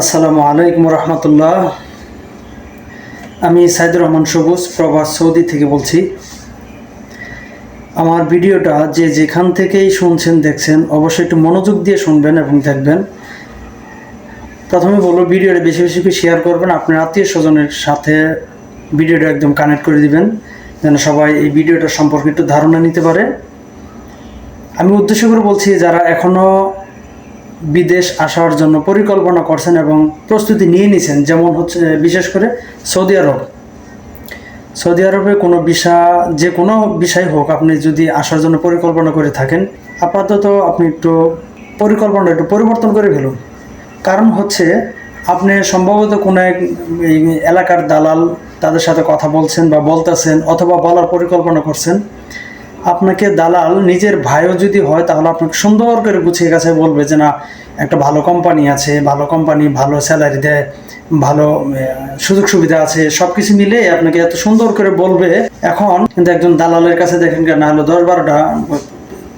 আসসালামু আলাইকুম রহমতুল্লাহ। আমি সাইদুর রহমান সবুজ প্রবাস সৌদি থেকে বলছি। আমার ভিডিওটা যে যেখান থেকেই শুনছেন দেখছেন অবশ্যই একটু মনোযোগ দিয়ে শুনবেন এবং দেখবেন। প্রথমে বলবো, ভিডিওটা বেশি বেশি করে শেয়ার করবেন, আপনার আত্মীয় স্বজনের সাথে ভিডিওটা একদম কানেক্ট করে দিবেন যেন সবাই এই ভিডিওটা সম্পর্কে একটু ধারণা নিতে পারে। আমি উদ্দেশ্য করে বলছি, যারা এখনও বিদেশ আসার জন্য পরিকল্পনা করছেন এবং প্রস্তুতি নিয়ে নিয়েছেন, যেমন হচ্ছে বিশেষ করে সৌদি আরবে কোনো যে কোনো বিষয় হোক, আপনি যদি আসার জন্য পরিকল্পনা করে থাকেন, আপাতত আপনি একটু পরিকল্পনাটা একটু পরিবর্তন করে ফেলুন। কারণ হচ্ছে, আপনি সম্ভবত কোনো এক এলাকার দালাল তাদের সাথে কথা বলছেন বা বলতেছেন, অথবা বলার পরিকল্পনা করছেন। আপনাকে দালাল নিজের ভাইও যদি হয় তাহলে আপনাকে সুন্দর করে গুছিয়ে গাছে বলবে যে না, একটা ভালো কোম্পানি আছে, ভালো কোম্পানি, ভালো স্যালারি দেয়, ভালো সুযোগ সুবিধা আছে, সব কিছু মিলে আপনাকে এত সুন্দর করে বলবে। এখন কিন্তু একজন দালালের কাছে দেখেন না হলো 10-12টা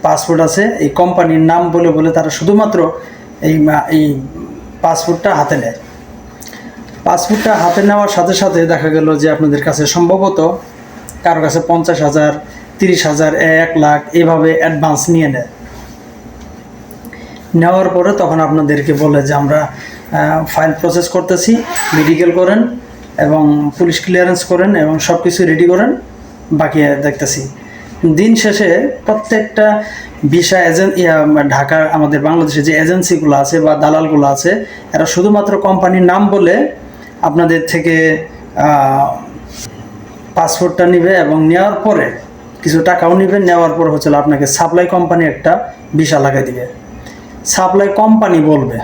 পাসপোর্ট আছে, এই কোম্পানির নাম বলে বলে তারা শুধুমাত্র এই পাসপোর্টটা হাতে নেয়। পাসপোর্টটা হাতে নেওয়ার সাথে সাথে দেখা গেল যে আপনাদের কাছে সম্ভবত কারো কাছে 50,000, 30,000, 1 লাখ এভাবে অ্যাডভান্স নিয়ে নেওয়ার পরে তখন আপনাদেরকে বলে যে আমরা ফাইল প্রসেস করতেছি, মেডিকেল করেন এবং পুলিশ ক্লিয়ারেন্স করেন এবং সব কিছু রেডি করেন, বাকি দেখতেছি। দিন শেষে প্রত্যেকটা ভিসা ঢাকার আমাদের বাংলাদেশে যে এজেন্সিগুলো আছে বা দালালগুলো আছে, এরা শুধুমাত্র কোম্পানির নাম বলে আপনাদের থেকে পাসপোর্টটা নেবে এবং নেওয়ার পরে কিছু টাকাও নেবে। নেওয়ার পর হচ্ছে আপনাকে সাপ্লাই কোম্পানি একটা ভিসা লাগাই দিবে। সাপ্লাই কোম্পানি বলবে,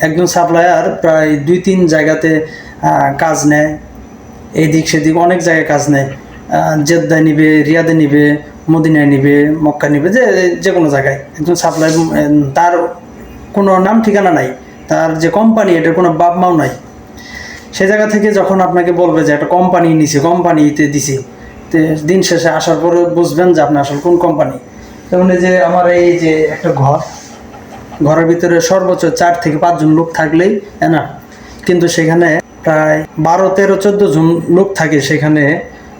একজন সাপ্লায়ার প্রায় 2-3 জায়গাতে কাজ নেয়, এইদিক সেদিক অনেক জায়গায় কাজ নেয়। জেদ্দায় নিবে, রিয়াদে নিবে, মদিনায় নিবে, মক্কা নিবে, যে কোনো জায়গায় একজন সাপ্লাই, তার কোনো নাম ঠিকানা নাই, তার যে কোম্পানি এটার কোনো বাপ মাও নাই। সে জায়গা থেকে যখন আপনাকে বলবে যে একটা কোম্পানি নিছি, কোম্পানিতে দিছি, তো দিন শেষে আসার পরে বুঝবেন যে আপনি আসলে কোন কোম্পানি। যেমন এই যে আমার এই যে একটা ঘরের ভিতরে সর্বোচ্চ 4 থেকে 5 জন লোক থাকলেই না, কিন্তু সেখানে প্রায় 12, 13, 14 জন লোক থাকে। সেখানে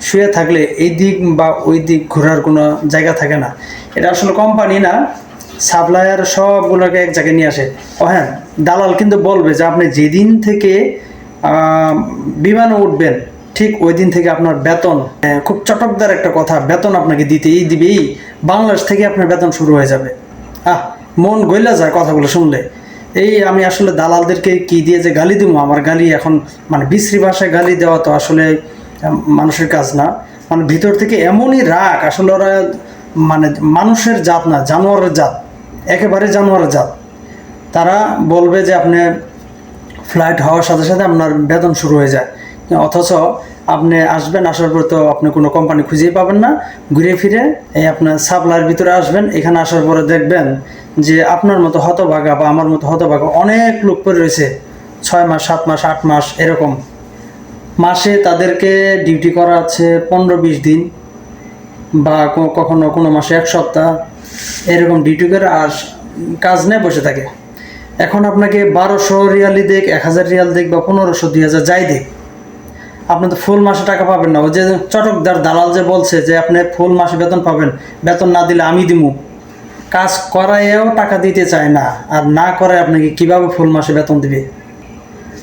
শুয়ে থাকলে এই দিক বা ওই দিক ঘোরার কোনো জায়গা থাকে না। এটা আসলে কোম্পানি না, সাপ্লায়ার সবগুলোকে এক জায়গায় নিয়ে আসে। ও হ্যাঁ, দালাল কিন্তু বলবে যে আপনি যেদিন থেকে বিমানে উঠবেন ঠিক ওই দিন থেকে আপনার বেতন, খুব চটকদার একটা কথা, বেতন আপনাকে দিবেই। বাংলাদেশ থেকে আপনার বেতন শুরু হয়ে যাবে। মন গইলা যায় কথাগুলো শুনলে। আমি আসলে দালালদেরকে কি দিয়ে যে গালি দিব, আমার গালি এখন মানে বিশ্রী ভাষায় গালি দেওয়া তো আসলে মানুষের কাজ না। মানে ভিতর থেকে এমনই রাগ, আসলে ওরা মানে মানুষের জাত না, জানোয়ারের জাত, একেবারে জানোয়ারের জাত। তারা বলবে যে আপনি ফ্লাইট হওয়ার সাথে সাথে আপনার বেতন শুরু হয়ে যায়, অথচ আপনি আসবেন, আসার পর তো আপনি কোনো কোম্পানি খুঁজেই পাবেন না। ঘুরে ফিরে আপনার সাপ্লাইয়ের ভিতরে আসবেন, এখানে আসার পরে দেখবেন যে আপনার মতো হতভাগা বা আমার মতো হতভাগা অনেক লোক পড়ে রয়েছে, 6 মাস, 7 মাস, 8 মাস এরকম। মাসে তাদেরকে ডিউটি করা আছে 15-20 দিন বা কখনো কোনো মাসে 1 সপ্তাহ এরকম ডিউটি করে আর কাজ নেই, বসে থাকে। এখন আপনাকে 1200 রিয়ালই দেখ, 1000 রিয়াল দেখ বা 1500, 2000 যাই দেখ, আপনি তো ফুল মাসে টাকা পাবেন না। ওই যে চটকদার দালাল যে বলছে যে আপনি ফুল মাসে বেতন পাবেন, বেতন না দিলে আমি দিমু, কাজ করাইও টাকা দিতে চায় না, আর না করায় আপনাকে কিভাবে ফুল মাসে বেতন দিবে?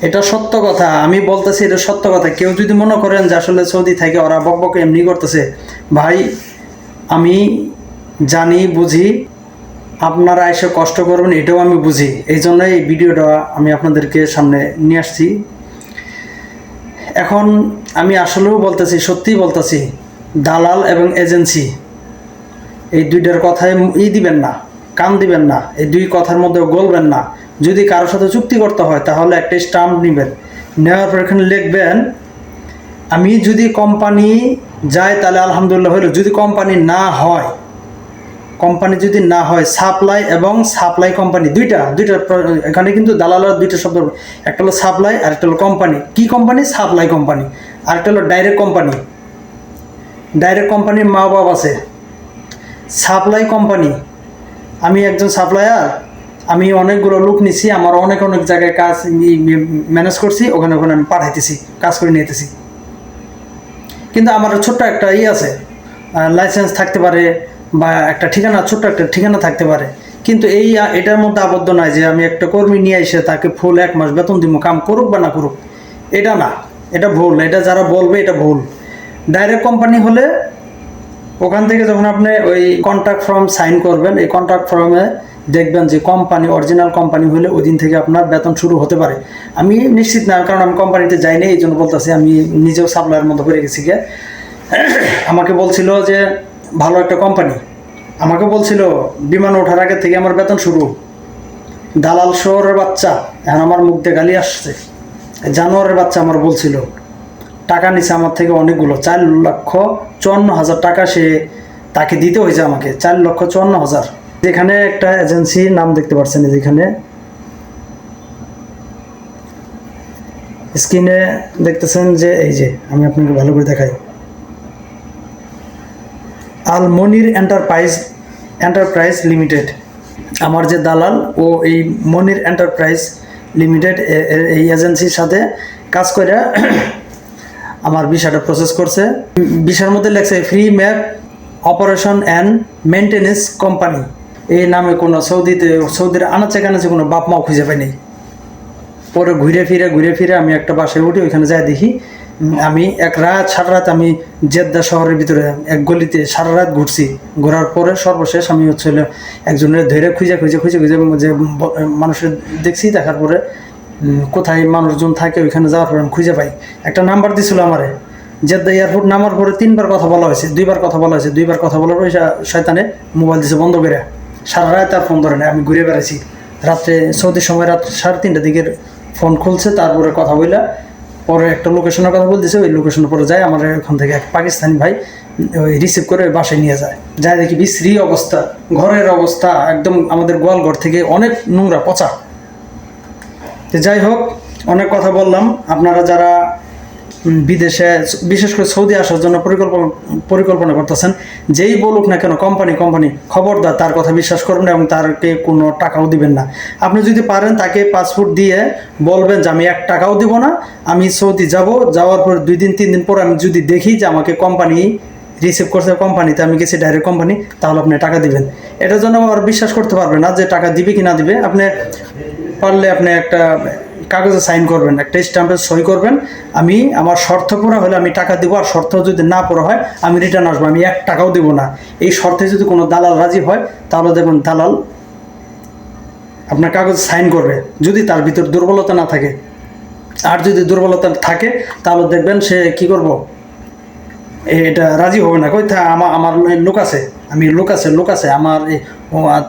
এটা সত্য কথা, আমি বলতেছি, এটা সত্য কথা। কেউ যদি মনে করেন যে আসলে সৌদি থেকে ওরা বকবকে এমনি করতেছে, ভাই আমি জানি, বুঝি, আপনারা এসে কষ্ট করবেন এটাও আমি বুঝি। এই জন্যই এই ভিডিওটা আমি আপনাদেরকে সামনে নিয়ে আসছি। এখন আমি আসলেও বলতেছি, সত্যিই বলতেছি, দালাল এবং এজেন্সি এই দুইটার কথায় দিবেন না, কান দিবেন না, এই দুই কথার মধ্যে গলবেন না। যদি কারোর সাথে চুক্তি করতে হয় তাহলে একটা স্টাম্প নেবেন, নেওয়ার পর এখানে লিখবেন আমি যদি কোম্পানি যায় তাহলে আলহামদুলিল্লাহ হইল। যদি কোম্পানি না হয়, সাপ্লাই এবং সাপ্লাই কোম্পানি দুইটা এখানে কিন্তু দালালের 2টা শব্দ, একটা হলো সাপ্লাই আর একটা হলো কোম্পানি। কি কোম্পানি? Supply company. আর একটা হলো ডাইরেক্ট কোম্পানি। ডাইরেক্ট কোম্পানির মা বাপ আছে। সাপ্লাই কোম্পানি, আমি একজন সাপ্লায়ার, আমি অনেকগুলো লোক নিছি, আমার অনেক অনেক জায়গায় কাজ ম্যানেজ করছি, ওখানে ওখানে আমি পাঠাইতেছি, কাজ করে নিতেছি। কিন্তু আমার ছোট্ট একটা আছে, লাইসেন্স থাকতে পারে বা একটা ঠিকানা, ছোট্ট একটা ঠিকানা থাকতে পারে, কিন্তু এটার মধ্যে আবদ্ধ নয় যে আমি একটা কর্মী নিয়ে এসে তাকে ফুল 1 মাস বেতন দিব, কাম করুক বা না করুক। এটা না, এটা ভুল। এটা যারা বলবে এটা ভুল। ডাইরেক্ট কোম্পানি হলে ওখান থেকে যখন আপনি ওই কন্ট্রাক্ট ফর্ম সাইন করবেন, এই কন্ট্রাক্ট ফর্মে দেখবেন যে কোম্পানি অরিজিনাল কোম্পানি হলে ওই দিন থেকে আপনার বেতন শুরু হতে পারে। আমি নিশ্চিত না, কারণ আমি কোম্পানিতে যাইনি, এই জন্য বলতেছি। আমি নিজেও সাপ্লাইয়ের মতো করে গেছি গিয়ে। আমাকে বলছিল যে ভালো একটা কোম্পানি, আমাকে বলছিল বিমান ওঠার আগে থেকে আমার বেতন শুরু। দালাল শহরের বাচ্চা, এখন আমার মুখ দিয়ে গালি আসছে। জানোয়ারের বাচ্চা আমার বলছিল, টাকা নিছে আমার থেকে অনেকগুলো, 4,54,000 টাকা সে তাকে দিতে হয়েছে আমাকে, 4,54,000। যেখানে একটা এজেন্সির নাম দেখতে পাচ্ছেন, যেখানে স্ক্রিনে দেখতেছেন যে এই যে, আমি আপনাকে ভালো করে দেখাই, আল মনির এন্টারপ্রাইজ লিমিটেড। আমার যে দালাল, ও এই মনির এন্টারপ্রাইজ লিমিটেড এই এজেন্সির সাথে কাজ করে আমার ভিসাটা প্রসেস করছে। ভিসার মধ্যে লেখছে free map operation and maintenance company. এই নামে কোনো সৌদির আনাচে কানাচে কোনো বাপ মাও খুঁজে পাইনি। পরে ঘুরে ফিরে আমি একটা বাসায় উঠি, ওইখানে যাই দেখি আমি সারা রাত আমি জেদ্দা শহরের ভিতরে এক গলিতে সারা রাত ঘুরছি। ঘোরার পরে সর্বশেষ আমি একজনের ধরে খুঁজে যে মানুষের দেখছি, দেখার পরে কোথায় মানুষজন থাকে ওইখানে যাওয়ার পরে আমি খুঁজে পাই। একটা নাম্বার দিছিল আমারে, জেদ্দা এয়ারপোর্ট নামার পরে 3বার কথা বলা হয়েছে, 2বার কথা বলা হয়েছে। 2বার কথা বলার পরে শয়তানে মোবাইল দিছে বন্ধ করে, সারা রাত আর ফোন ধরে নেয়। আমি ঘুরে বেড়াইছি রাত্রে, সৌদির সময় রাত 3:30টার দিকে ফোন খুলছে, তারপরে কথা বললা পরে একটা লোকেশনের কথা বলতেছে, ওই লোকেশনের পরে যায় আমার ওখান থেকে এক পাকিস্তানি ভাই ওই রিসিভ করে বাসায় নিয়ে যায়। দেখি বিশ্রী অবস্থা, ঘরের অবস্থা একদম আমাদের গোয়ালঘর থেকে অনেক নোংরা পচা। যাই হোক, অনেক কথা বললাম। আপনারা যারা বিদেশে বিশেষ করে সৌদি আসার জন্য পরিকল্পনা করতেছেন, যেই বলুক না কেন কোম্পানি, খবরদার তার কথা বিশ্বাস করবেন এবং তারকে কোনো টাকাও দিবেন না। আপনি যদি পারেন তাকে পাসপোর্ট দিয়ে বলবেন যে আমি 1 টাকাও দিব না, আমি সৌদি যাওয়ার পর 2 দিন 3 দিন পর আমি যদি দেখি যে আমাকে কোম্পানি রিসিভ করছে, কোম্পানিতে আমি গেছি ডাইরেক্ট কোম্পানি, তাহলে আপনি টাকা দিবেন। এটার জন্য আর বিশ্বাস করতে পারবেন না যে টাকা দিবে কি না দিবে। আপনি পারলে আপনি একটা কাগজে সাইন করবেন, একটা স্ট্যাম্পে সই করবেন, আমি আমার শর্ত পুরো হলে আমি টাকা দিব, আর শর্ত যদি না পুরো হয় আমি রিটার্ন আসবো, আমি 1 টাকাও দেবো না। এই শর্তে যদি কোনো দালাল রাজি হয়, তাহলে দেখবেন দালাল আপনার কাগজ সাইন করবে, যদি তার ভিতর দুর্বলতা না থাকে। আর যদি দুর্বলতা থাকে তাহলে দেখবেন সে কি করব, এটা রাজি হবে না। কই আমার লোক আছে, লোক আছে আমার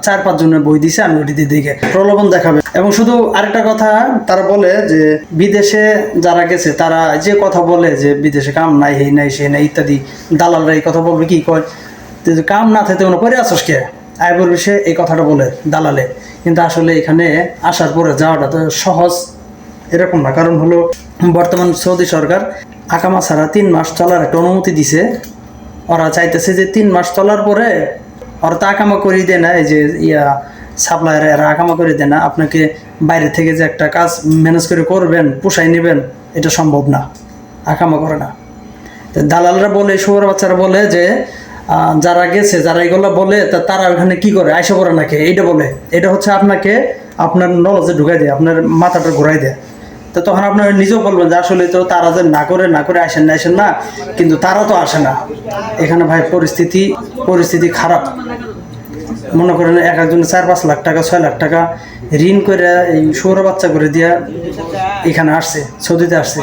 4-5 জনের বই দিছে, আমি ওটি দিয়ে দেখে প্রলোভন দেখাবে। এবং শুধু আরেকটা কথা তারা বলে যে বিদেশে যারা গেছে তারা যে কথা বলে যে বিদেশে কাম নাই, এই নাই সে নাই ইত্যাদি, দালালরা এই কথা বলবে, কি কয় কাম না থাকতে কোনো পরে আসস কে আয় বলবে, সে এই কথাটা বলে দালালে। কিন্তু আসলে এখানে আসার পরে যাওয়াটা তো সহজ এরকম না। কারণ হলো বর্তমান সৌদি সরকার আকামা ছাড়া 3 মাস চলার একটা অনুমতি দিছে। ওরা চাইতেছে যে 3 মাস চলার পরে ওরা তো আকামা করিয়ে দেয় না, এই যে সাপ্লায়ার এরা আকামা করে দেয় না। আপনাকে বাইরে থেকে যে একটা কাজ ম্যানেজ করে করবেন, পোষায় নেবেন, এটা সম্ভব না, আকামা করে না। দালালরা বলে, শুয়োর বাচ্চারা বলে যে যারা গেছে, যারা এগুলো বলে তারা ওখানে কি করে আইসা পড়ে নাকি, এইটা বলে। এটা হচ্ছে আপনাকে আপনার নলেজে ঢুকাই দেয়, আপনার মাথাটা ঘুরাই দেয়। তো তখন আপনার নিজেও বলবেন যে আসলে তো তারা যে না করে আসেন না, কিন্তু তারা তো আসে না। এখানে ভাই পরিস্থিতি খারাপ। মনে করেন একজনের 4-5 লাখ টাকা 6 লাখ টাকা ঋণ করে এই সৌর বাচ্চা করে দিয়া এখানে আসছে, সৌদিতে আসছে।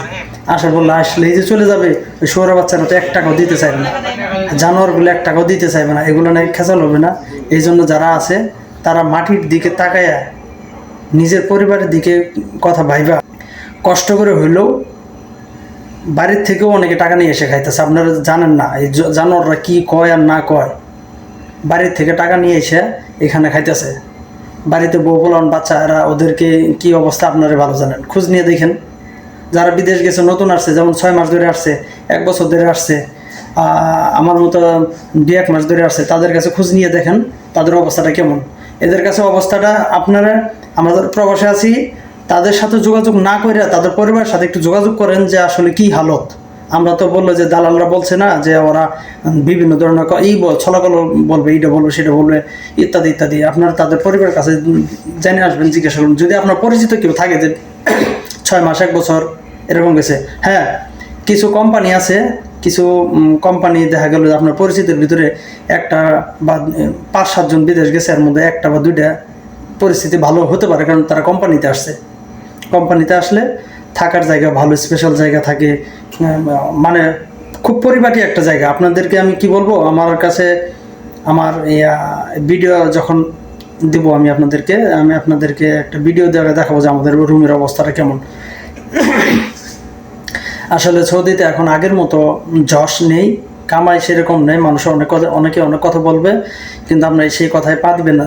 আসার বললে আসলেই যে চলে যাবে, ওই সৌর বাচ্চারা তো 1 টাকাও দিতে চাইবে না, জানোয়ারগুলো 1 টাকাও দিতে চাইবে না, এগুলো নাকি খেচাল হবে না। এই জন্য যারা আছে তারা মাটির দিকে তাকায়া নিজের পরিবারের দিকে কথা ভাইবা কষ্ট করে হইলেও বাড়ির থেকেও অনেকে টাকা নিয়ে এসে খাইতেছে। আপনারা জানেন না এই জানোয়াররা কি কয় আর না কয়। বাড়ির থেকে টাকা নিয়ে এসে এখানে খাইতেছে। বাড়িতে বউ পোলান বাচ্চা, এরা ওদেরকে কি অবস্থা আপনারা ভালো জানেন, খোঁজ নিয়ে দেখেন। যারা বিদেশ গেছে নতুন আসছে, যেমন 6 মাস ধরে আসছে, 1 বছর ধরে আসছে, আমার মতো 2-1 মাস ধরে আসছে, তাদের কাছে খোঁজ নিয়ে দেখেন তাদের অবস্থাটা কেমন। এদের কাছে অবস্থাটা আপনারা, আমাদের প্রবাসে আছি, তাদের সাথে যোগাযোগ না করে তাদের পরিবারের সাথে একটু যোগাযোগ করেন যে আসলে কি হালত। আমরা তো বললো যে দালালরা বলছে না যে ওরা বিভিন্ন ধরনের ছলাকল বলবে, এইটা বলবে সেটা বলবে ইত্যাদি ইত্যাদি। আপনারা তাদের পরিবারের কাছে জেনে আসবেন, জিজ্ঞাসা করুন। যদি আপনার পরিচিত কেউ থাকে যে 6 মাস 1 বছর এরকম গেছে, হ্যাঁ কিছু কোম্পানি আছে, কিছু কোম্পানি দেখা গেল যে আপনার পরিচিতির ভিতরে একটা বা 5-7 জন বিদেশ গেছে, এর মধ্যে একটা বা দুইটা পরিস্থিতি ভালো হতে পারে, কারণ তারা কোম্পানিতে আসছে। কোম্পানিতে আসলে থাকার জায়গা ভালো, স্পেশাল জায়গা থাকে, মানে খুব পরিপাটি একটা জায়গা। আপনাদেরকে আমি কি বলবো, আমার কাছে আমার ভিডিও যখন দিব আমি আপনাদেরকে একটা ভিডিও দেখাবো যে আমাদের রুমের অবস্থাটা কেমন। আসলে সৌদিতে এখন আগের মতো যশ নেই, কামাই সেরকম নেই, মানুষ অনেকে অনেক কথা বলবে, কিন্তু আপনার সেই কথায় পা দিবেন না।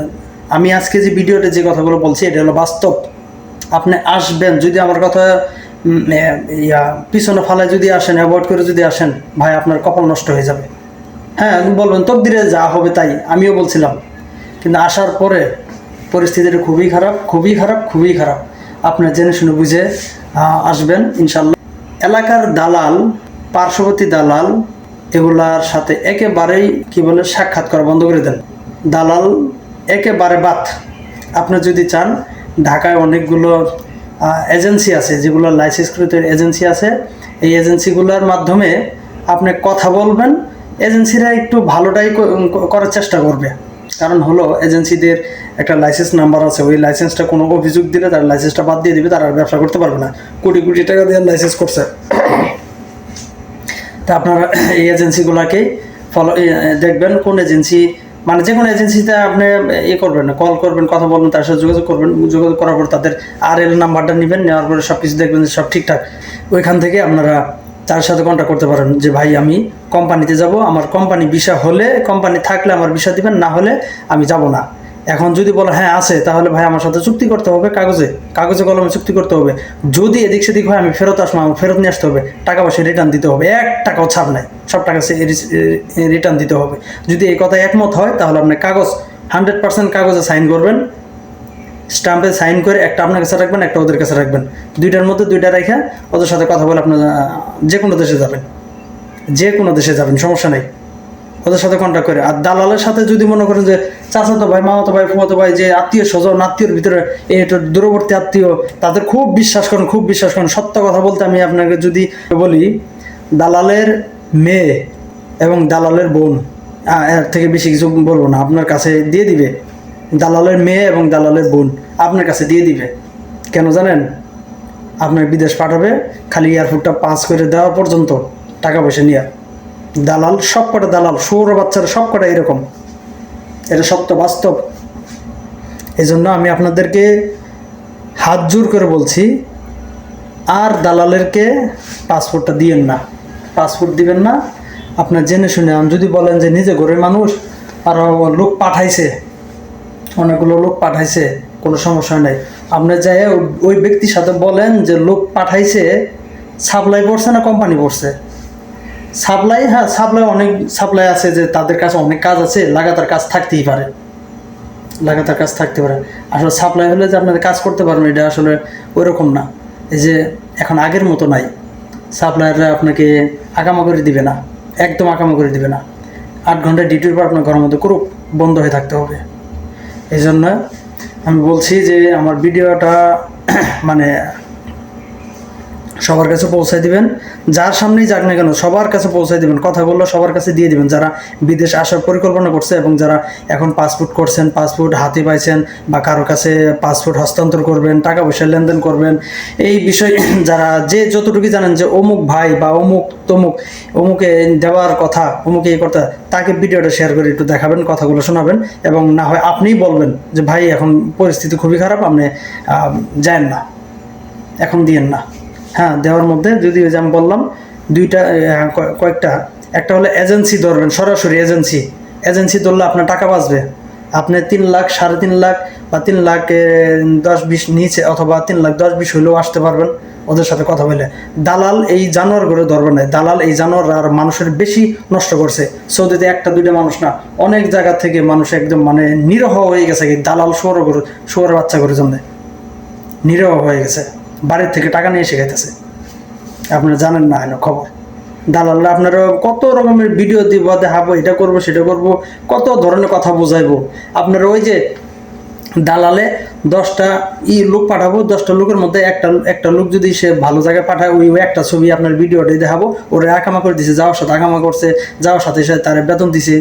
আমি আজকে যে ভিডিওতে যে কথাগুলো বলছি এটা হলো বাস্তব। আপনি আসবেন, যদি আমার কথা পিছনে ফালায় যদি আসেন, অ্যাভয়েড করে যদি আসেন, ভাই আপনার কপাল নষ্ট হয়ে যাবে। হ্যাঁ বলবেন তকদিরে যা হবে তাই, আমিও বলছিলাম, কিন্তু আসার পরে পরিস্থিতিটা খুবই খারাপ, খুবই খারাপ, খুবই খারাপ। আপনার জেনে শুনে বুঝে আসবেন ইনশাল্লাহ। এলাকার দালাল, পার্শ্ববর্তী দালাল, এগুলার সাথে একেবারেই কি বলে সাক্ষাৎ করা বন্ধ করে দেন। দালাল একেবারে বাদ। আপনি যদি চান, ঢাকায় অনেকগুলো এজেন্সি আছে, যেগুলো লাইসেন্সকৃত এজেন্সি আছে, এই এজেন্সিগুলোর মাধ্যমে আপনি কথা বলবেন। এজেন্সিরা একটু ভালোটাই করার চেষ্টা করবে, কারণ হলো এজেন্সিদের একটা লাইসেন্স নাম্বার আছে, ওই লাইসেন্সটা কোনো অভিযোগ দিলে তার লাইসেন্সটা বাদ দিয়ে দিবে, তারা ব্যবসা করতে পারবে না। কোটি কোটি টাকা দিয়ে লাইসেন্স করছে। তা আপনারা এই এজেন্সিগুলোকেই ফলো দেখবেন, কোন এজেন্সি, মানে যে কোনো এজেন্সিতে আপনি করবেন, কল করবেন, কথা বলবেন, তার সাথে যোগাযোগ করবেন। যোগাযোগ করার পর তাদের RL নাম্বারটা নেবেন, নেওয়ার পরে সব কিছু দেখবেন যে সব ঠিকঠাক। ওইখান থেকে আপনারা তার সাথে কন্ট্যাক্ট করতে পারেন যে ভাই আমি কোম্পানিতে যাব, আমার কোম্পানি ভিসা হলে, কোম্পানি থাকলে আমার ভিসা দিবেন, না হলে আমি যাব না। এখন যদি বলো হ্যাঁ আছে, তাহলে ভাই আমার সাথে চুক্তি করতে হবে, কাগজে কলমে চুক্তি করতে হবে। যদি এদিক সেদিক হয় আমি ফেরত আসবো, আমার ফেরত নিয়ে আসতে হবে, টাকা পয়সা রিটার্ন দিতে হবে, 1 টাকাও ছাড় নাই, সব টাকা রিটার্ন দিতে হবে। যদি এই কথায় একমত হয় তাহলে আপনি কাগজ 100% কাগজে সাইন করবেন, স্টাম্পে সাইন করে একটা আপনার কাছে রাখবেন, একটা ওদের কাছে রাখবেন। দুইটার মধ্যে দুইটা রেখে ওদের সাথে কথা বলে আপনার যে কোনো দেশে যাবেন, সমস্যা নেই, ওদের সাথে কন্ট্যাক্ট করে। আর দালালের সাথে যদি মনে করেন যে চাচাতো ভাই, মামাতো ভাই, ফুফাতো ভাই, যে আত্মীয় স্বজন, আত্মীয়র ভিতরে এটা দূরবর্তী আত্মীয়, তাদের খুব বিশ্বাস করেন। সত্য কথা বলতে আমি আপনাকে যদি বলি, দালালের মেয়ে এবং দালালের বোন, এর থেকে বেশি কিছু বলবো না, আপনার কাছে দিয়ে দিবে। দালালের মেয়ে এবং দালালের বোন আপনার কাছে দিয়ে দিবে। কেন জানেন? আপনার বিদেশ পাঠাবে, খালি এয়ারপোর্টটা পাস করে দেওয়া পর্যন্ত টাকা পয়সা নিয়ে। দালাল, সব কটা দালাল, সৌর বাচ্চারা সব কটা এরকম, এটা সত্য, বাস্তব। এই জন্য আমি আপনাদেরকে হাত জোর করে বলছি, আর দালালেরকে পাসপোর্টটা দিয়েন না, পাসপোর্ট দিবেন না। আপনার জেনে শুনে, যদি বলেন যে নিজে ঘরের মানুষ আর লোক পাঠাইছে, অনেকগুলো লোক পাঠাইছে, কোনো সমস্যা নেই। আপনি যাই ওই ব্যক্তির সাথে বলেন যে লোক পাঠাইছে, সাপ্লাই পড়ছে না কোম্পানি পড়ছে। সাপ্লাই, হ্যাঁ অনেক সাপ্লাই আছে যে তাদের কাছে অনেক কাজ আছে, লাগাতার কাজ থাকতে পারে। আসলে সাপ্লাই হলে যে আপনাদের কাজ করতে পারবেন, এটা আসলে ওইরকম না। এই যে এখন আগের মতো নাই, সাপ্লাইয়াররা আপনাকে আকামা করে দিবে না, একদম আকামা করে দিবে না। 8 ঘন্টা ডিউটির পর আপনার ঘরের মধ্যে খুব বন্ধ হয়ে থাকতে হবে। এই জন্য আমি বলছি যে আমার ভিডিওটা মানে সবার কাছে পৌঁছায় দিবেন, যার সামনেই যাক না কেন সবার কাছে পৌঁছায় দিবেন, কথাগুলো সবার কাছে দিয়ে দিবেন, যারা বিদেশ আসার পরিকল্পনা করছে এবং যারা এখন পাসপোর্ট করছেন, পাসপোর্ট হাতে পাইছেন, বা কারো কাছে পাসপোর্ট হস্তান্তর করবেন, টাকা পয়সা লেনদেন করবেন, এই বিষয়ে যারা যে যতটুকু জানেন যে অমুক ভাই বা অমুকে দেওয়ার কথা, অমুকে এই কথা, তাকে ভিডিওটা শেয়ার করে একটু দেখাবেন, কথাগুলো শোনাবেন, এবং না হয় আপনিই বলবেন যে ভাই এখন পরিস্থিতি খুবই খারাপ, আপনি যান না, এখন দিয়েন না। হ্যাঁ, দেওয়ার মধ্যে যদি ওই যে আমি বললাম দুইটা কয়েকটা, একটা হলো এজেন্সি ধরবেন, সরাসরি এজেন্সি ধরলে আপনার টাকা বাঁচবে। আপনি 3 লাখ 3.5 লাখ বা 3 লাখ 10-20 নিচে অথবা 3 লাখ 10-20 হলেও আসতে পারবেন ওদের সাথে কথা বলে। দালাল এই জানোয়ার করে ধরবে না, দালাল এই জানোয়ার আর মানুষের বেশি নষ্ট করছে। সৌদিতে 1-2টা মানুষ না, অনেক জায়গা থেকে মানুষ একদম মানে নিরহ হয়ে গেছে, দালাল শুয়োরের বাচ্চা করে জন্য নিরহ হয়ে গেছে, বাড়ির থেকে টাকা নিয়ে এসে খাইতেছে। আপনারা জানেন না খবর। দালালরা আপনারা কত রকমের ভিডিও দিব, দেখাবো, এটা করবো সেটা করবো, কত ধরনের কথা বোঝাইবো। আপনারা ওই যে দালালে 10টা লোক পাঠাবো, 10টা লোকের মধ্যে একটা লোক যদি সে ভালো জায়গায় পাঠায়, ওই একটা ছবি আপনার ভিডিওটাই দেখাবো, ওরা আকামা করে দিছে, যাওয়ার সাথে আকামা করছে, যাওয়ার সাথে সাথে তার বেতন দিছে,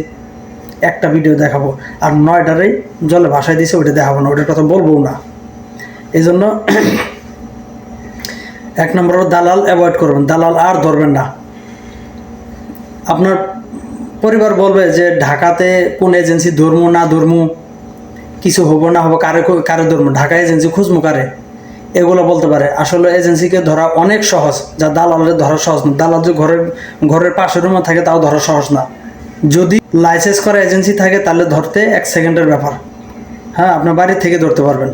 একটা ভিডিও দেখাবো। আর 9টারে জলে ভাসায় দিছে, ওইটা দেখাবো না, ওটার কথা বলবো না। এই জন্য 1 নম্বর দালাল অ্যাভয়েড করবেন, দালাল আর ধরবেন না। আপনার পরিবার বলবে যে ঢাকাতে কোন এজেন্সি ধর্ম না ধর্ম, কিছু হবো না হবো, কারে ধর্ম, ঢাকা এজেন্সি খুঁজবো কারে, এগুলো বলতে পারে। আসলে এজেন্সিকে ধরা অনেক সহজ, যা দালালের ধরা সহজ না। দালাল যে ঘরের পাশের রুমে থাকে তাও ধরা সহজ না। যদি লাইসেন্স করা এজেন্সি থাকে তাহলে ধরতে 1 সেকেন্ডের ব্যাপার। হ্যাঁ, আপনার বাড়ি থেকে ধরতে পারবেন।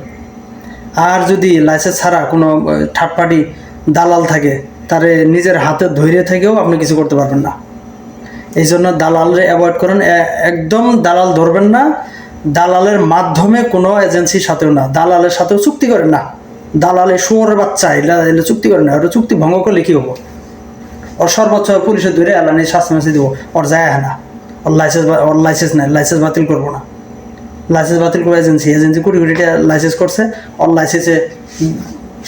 আর যদি লাইসেন্স ছাড়া কোনো থার্ড পার্টি দালাল থাকে, তারে নিজের হাতে ধৈর্য থেকেও আপনি কিছু করতে পারবেন না। এই জন্য দালালরে অ্যাভয়েড করেন, একদম দালাল ধরবেন না। দালালের মাধ্যমে কোনো এজেন্সির সাথেও না, দালালের সাথেও চুক্তি করেন না। দালালে শুয়োরের বাচ্চা, এলে চুক্তি করেন না। ওটা চুক্তি ভঙ্গ করলে কী হবো? ওর সর্বোচ্চ পুলিশে ধরে এলানি শাস্তি মাসি দেবো, ওর যায় না। ওর লাইসেন্স নেই, লাইসেন্স বাতিল করবো না। লাইসেন্স বাতিল করে এজেন্সি কোটি কোটি টাকা লাইসেন্স করছে, ওর লাইসেন্সে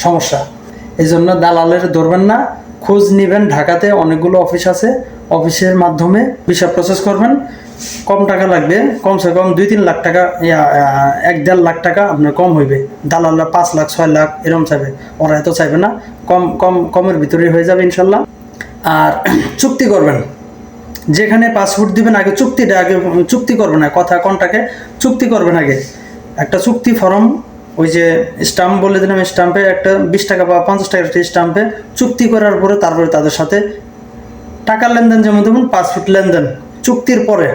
সমস্যা। এই জন্য দালালের ধরবেন না। খোঁজ নেবেন, ঢাকাতে অনেকগুলো অফিস আছে, অফিসের মাধ্যমে ভিসা প্রসেস করবেন। কম টাকা লাগবে, কমসে কম 2-3 লাখ টাকা, 1-1.5 লাখ টাকা আপনার কম হইবে। দালালরা 5 লাখ 6 লাখ এরকম চাইবে, ওরা এত চাইবে না, কমের ভিতরেই হয়ে যাবে ইনশাল্লাহ। আর চুক্তি করবেন, যেখানে পাসপোর্ট দিবেন আগে চুক্তি করবেন না, কথা কন্টাকে চুক্তি করবেন আগে। একটা চুক্তি ফর্ম, ওই যে স্টাম্প বলে দিলাম, স্টাম্পে একটা 20 টাকা বা 50 টাকার একটা স্টাম্পে চুক্তি করার পরে তারপরে তাদের সাথে টাকার লেনদেন, যেমন ধরুন পাসপোর্ট লেনদেন, চুক্তির পরে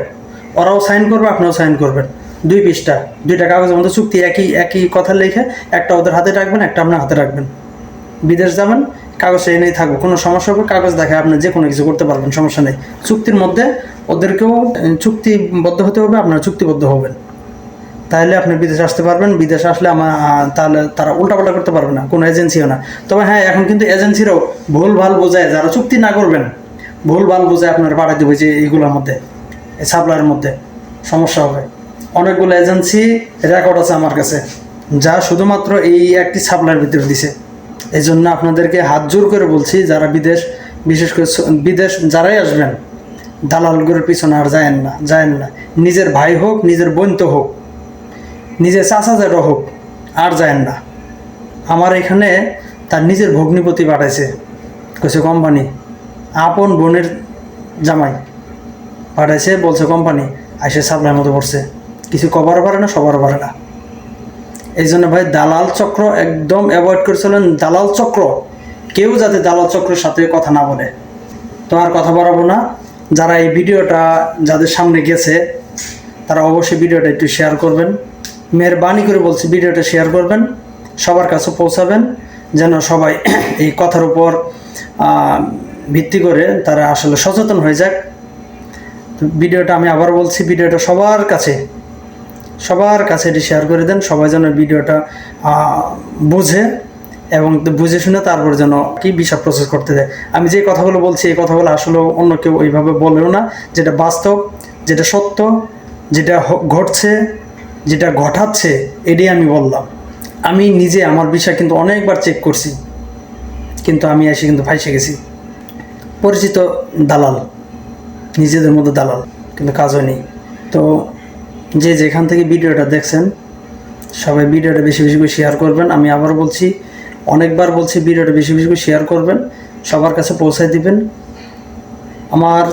ওরাও সাইন করবে, আপনিও সাইন করবেন। 2 পৃষ্ঠা 2টা কাগজের মধ্যে চুক্তি, একই কথা লিখে, একটা ওদের হাতে রাখবেন, একটা আপনার হাতে রাখবেন। বিদেশ যাবেন, কাগজ এনেই থাকবো, কোনো সমস্যা হবে, কাগজ দেখে আপনি যে কোনো কিছু করতে পারবেন, সমস্যা নেই। চুক্তির মধ্যে ওদেরকেও চুক্তিবদ্ধ হতে হবে, আপনারা চুক্তিবদ্ধ হবেন, তাহলে আপনি বিদেশে আসতে পারবেন। বিদেশে আসলে তাহলে তারা উল্টাপাল্টা করতে পারবে না, কোনো এজেন্সিও না। তবে হ্যাঁ, এখন কিন্তু এজেন্সিরাও ভুলভাল বোঝায়, যারা চুক্তি না করবেন ভুলভাল বোঝায় আপনারা পাঠাই দেবে, যে এইগুলোর মধ্যে, এই সাপ্লাইয়ের মধ্যে সমস্যা হবে। অনেকগুলো এজেন্সি রেকর্ড আছে আমার কাছে, যা শুধুমাত্র এই একটি সাপ্লাইয়ের ভিতরে দিছে। এই জন্য আপনাদেরকে হাত জোর করে বলছি, যারা বিশেষ করে বিদেশ যারাই আসবেন, দালালগুলোর পিছনে আর যায়েন না। নিজের ভাই হোক, নিজের বোন তো হোক, নিজের চাচা জেঠও হোক, আর যায়েন না। আমার এখানে তার নিজের ভগ্নিপতি পাঠাইছে, কইছে কোম্পানি, আপন বোনের জামাই পাঠাইছে, বলছে কোম্পানি, আইসে সাপ্লাইয়ের মতো পড়ছে, কিছু কবার পারে না, সবার পারে না। এই জন্য ভাই দালাল চক্র একদম অ্যাভয়েড করেছিলেন। দালাল চক্র, কেউ যাতে দালাল চক্রের সাথে কথা না বলে। তো আর কথা বাড়াবো না। যারা এই ভিডিওটা যাদের সামনে গেছে, তারা অবশ্যই ভিডিওটা একটু শেয়ার করবেন। মেহরবানি করে বলছি, ভিডিওটা শেয়ার করবেন, সবার কাছে পৌঁছাবেন, যেন সবাই এই কথার উপর ভিত্তি করে তারা আসলে সচেতন হয়ে যাক। ভিডিওটা আমি আবার বলছি, ভিডিওটা সবার কাছে এটি শেয়ার করে দেন, সবাই যেন ভিডিওটা বোঝে এবং বুঝে শুনে তারপর যেন কি ভিসা প্রসেস করতে দেয়। আমি যে কথাগুলো বলছি, এই কথাগুলো আসলে অন্য কেউ ওইভাবে বলেও না। যেটা বাস্তব, যেটা সত্য, যেটা ঘটছে, যেটা ঘটাচ্ছে, এটাই আমি বললাম। আমি নিজে আমার ভিসা কিন্তু অনেকবার চেক করছি, কিন্তু আমি এসে কিন্তু ফাইসে গেছি। পরিচিত দালাল, নিজেদের মধ্যে দালাল, কিন্তু কাজ হয়নি। তো যে যেখান থেকে ভিডিওটা দেখছেন, সবাই ভিডিওটা বেশি বেশি করে শেয়ার করবেন। আমি আবার বলছি, অনেকবার বলছি, ভিডিওটা বেশি বেশি করে শেয়ার করবেন, সবার কাছে পৌঁছায় দিবেন। আমার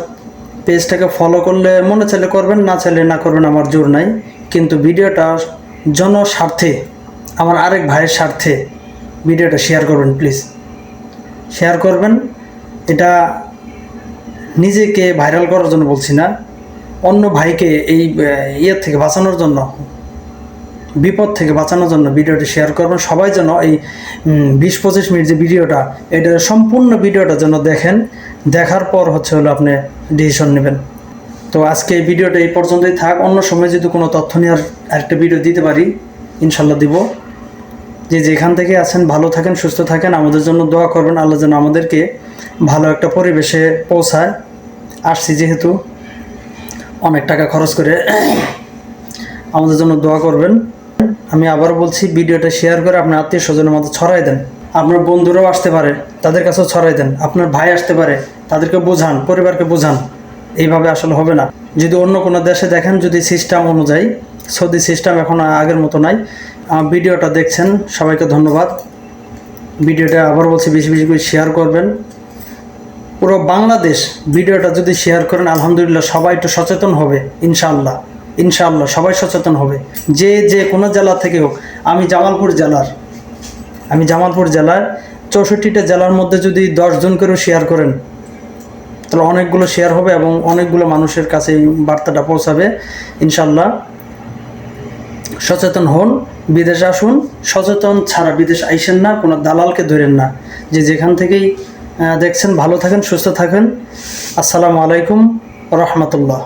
পেজটাকে ফলো করলে মনে চাইলে করবেন, না চাইলে না করবেন, আমার জোর নাই। কিন্তু ভিডিওটা জনস্বার্থে, আমার আরেক ভাইয়ের স্বার্থে ভিডিওটা শেয়ার করবেন, প্লিজ শেয়ার করবেন। এটা নিজেকে ভাইরাল করার জন্য বলছি না, অন্য ভাইকে এই ইয়ে থেকে বাঁচানোর জন্য, বিপদ থেকে বাঁচানোর জন্য ভিডিওটি শেয়ার করবেন। সবাই যেন এই 20-25 মিনিট যে ভিডিওটা, এটার সম্পূর্ণ ভিডিওটা যেন দেখেন, দেখার পর হলো আপনি ডিসিশন নেবেন। তো আজকে এই ভিডিওটা এই পর্যন্তই থাক। অন্য সময় যদি কোনো তথ্য নিয়ে আরেকটা ভিডিও দিতে পারি ইনশাল্লাহ দিব। যে যেখান থেকে আছেন ভালো থাকেন, সুস্থ থাকেন, আমাদের জন্য দোয়া করবেন। আল্লাহ যেন আমাদেরকে ভালো একটা পরিবেশে পৌঁছায়। আসছি যেহেতু অনেক টাকা খরচ করে, আমাদের জন্য দোয়া করবেন। আমি আবার বলছি, ভিডিওটা শেয়ার করে আপনার আত্মীয় স্বজনের মধ্যে ছড়াই দেন। আপনার বন্ধুরাও আসতে পারে, তাদের কাছেও ছড়াই দেন। আপনার ভাই আসতে পারে, তাদেরকে বোঝান, পরিবারকে বোঝান। এইভাবে আসলে হবে না। যদি অন্য কোনো দেশে দেখেন, যদি সিস্টেম অনুযায়ী, সৌদি সিস্টেম এখন আগের মতো নাই। ভিডিওটা দেখছেন, সবাইকে ধন্যবাদ। ভিডিওটা আবার বলছি বেশি বেশি করে শেয়ার করবেন। পুরো বাংলাদেশ ভিডিওটা যদি শেয়ার করেন, আলহামদুলিল্লাহ সবাই একটু সচেতন হবে। ইনশাআল্লাহ ইনশাআল্লাহ সবাই সচেতন হবে। যে কোনো জেলা থেকে হোক। আমি জামালপুর জেলার 64টা জেলার মধ্যে যদি 10 জন করেও শেয়ার করেন, তাহলে অনেকগুলো শেয়ার হবে এবং অনেকগুলো মানুষের কাছে এই বার্তাটা পৌঁছাবে। ইনশাআল্লাহ সচেতন হন, বিদেশে আসুন। সচেতন ছাড়া বিদেশ আইসেন না, কোনো দালালকে ধরেন না। যে যেখান থেকেই দেখছেন, ভালো থাকেন, সুস্থ থাকেন। আসসালামু আলাইকুম ওয়া রাহমাতুল্লাহ।